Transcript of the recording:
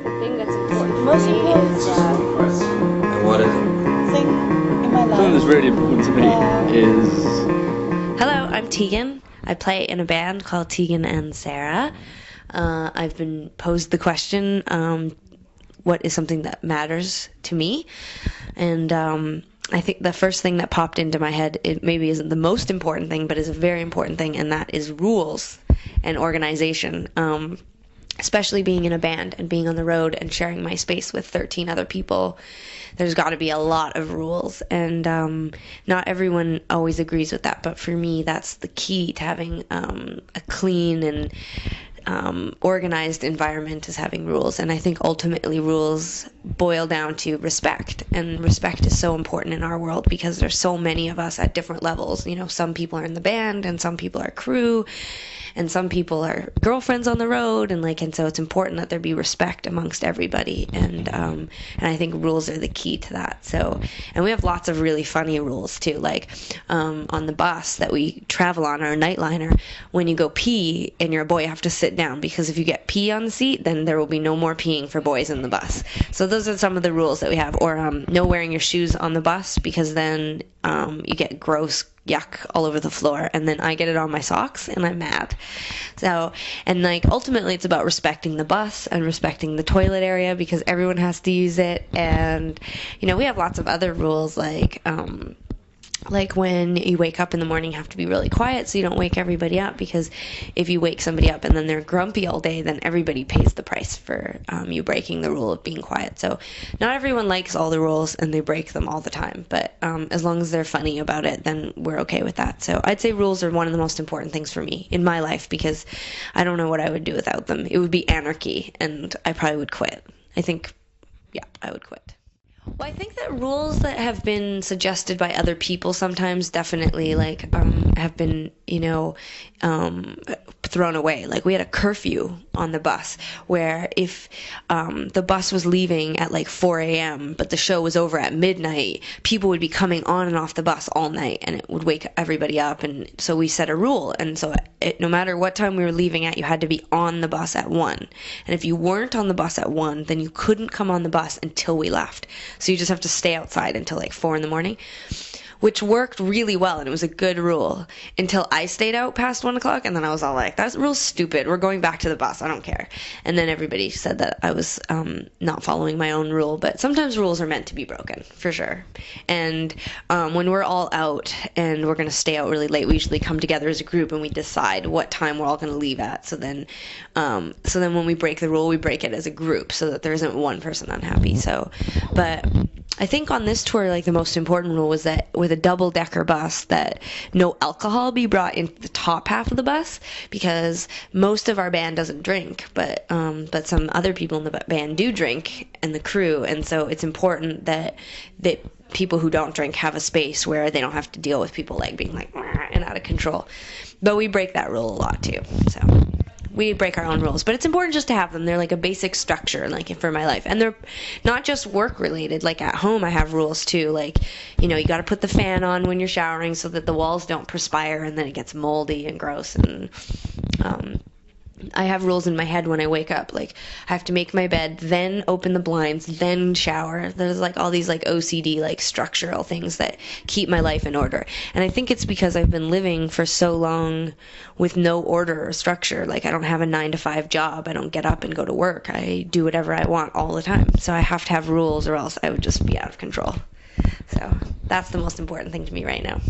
The thing that's important for me is, And what is it? Thing in my life. Something that's really important to me is... Hello, I'm Tegan. I play in a band called Tegan&Sara. I've been posed the question, what is something that matters to me? And I think the first thing that popped into my head, it maybe isn't the most important thing, but is a very important thing, and that is rules and organization. Especially being in a band and being on the road and sharing my space with 13 other people, there's got to be a lot of rules, and not everyone always agrees with that, but for me that's the key to having a clean and organized environment, is having rules. And I think ultimately rules boil down to respect, and respect is so important in our world because there's so many of us at different levels. You know, some people are in the band and some people are crew and some people are girlfriends on the road, and so it's important that there be respect amongst everybody, and I think rules are the key to that. So, and we have lots of really funny rules too, like on the bus that we travel on, our nightliner, when you go pee and you're a boy, you have to sit down, because if you get pee on the seat, then there will be no more peeing for boys in the bus. So those are some of the rules that we have. Or no wearing your shoes on the bus, because then you get gross yuck all over the floor, and then I get it on my socks and I'm mad. So, and ultimately it's about respecting the bus and respecting the toilet area, because everyone has to use it. And we have lots of other rules, like when you wake up in the morning, you have to be really quiet so you don't wake everybody up, because if you wake somebody up and then they're grumpy all day, then everybody pays the price for you breaking the rule of being quiet. So not everyone likes all the rules and they break them all the time, but as long as they're funny about it, then we're okay with that. So I'd say rules are one of the most important things for me in my life, because I don't know what I would do without them. It would be anarchy, and I probably would quit. I would quit. Well, I think that rules that have been suggested by other people sometimes definitely have been thrown away. Like, we had a curfew on the bus where if the bus was leaving at 4 a.m. but the show was over at midnight, people would be coming on and off the bus all night, and it would wake everybody up. And so we set a rule, and so no matter what time we were leaving at, you had to be on the bus at 1. And if you weren't on the bus at 1, then you couldn't come on the bus until we left. So you just have to stay outside until 4 in the morning, which worked really well, and it was a good rule until I stayed out past 1 o'clock, and then I was all like, that's real stupid. We're going back to the bus. I don't care. And then everybody said that I was not following my own rule, but sometimes rules are meant to be broken, for sure. And when we're all out and we're going to stay out really late, we usually come together as a group and we decide what time we're all going to leave at. So then when we break the rule, we break it as a group so that there isn't one person unhappy. But I think on this tour, the most important rule was that with a double-decker bus, that no alcohol be brought into the top half of the bus, because most of our band doesn't drink, but some other people in the band do drink, and the crew, and so it's important that people who don't drink have a space where they don't have to deal with people being and out of control. But we break that rule a lot too, so we break our own rules, but it's important just to have them. They're a basic structure, for my life, and they're not just work related. At home, I have rules too. You got to put the fan on when you're showering so that the walls don't perspire and then it gets moldy and gross. And I have rules in my head when I wake up. I have to make my bed, then open the blinds, then shower. There's all these OCD structural things that keep my life in order. And I think it's because I've been living for so long with no order or structure. I don't have a 9-to-5 job. I don't get up and go to work. I do whatever I want all the time. So I have to have rules, or else I would just be out of control. So that's the most important thing to me right now.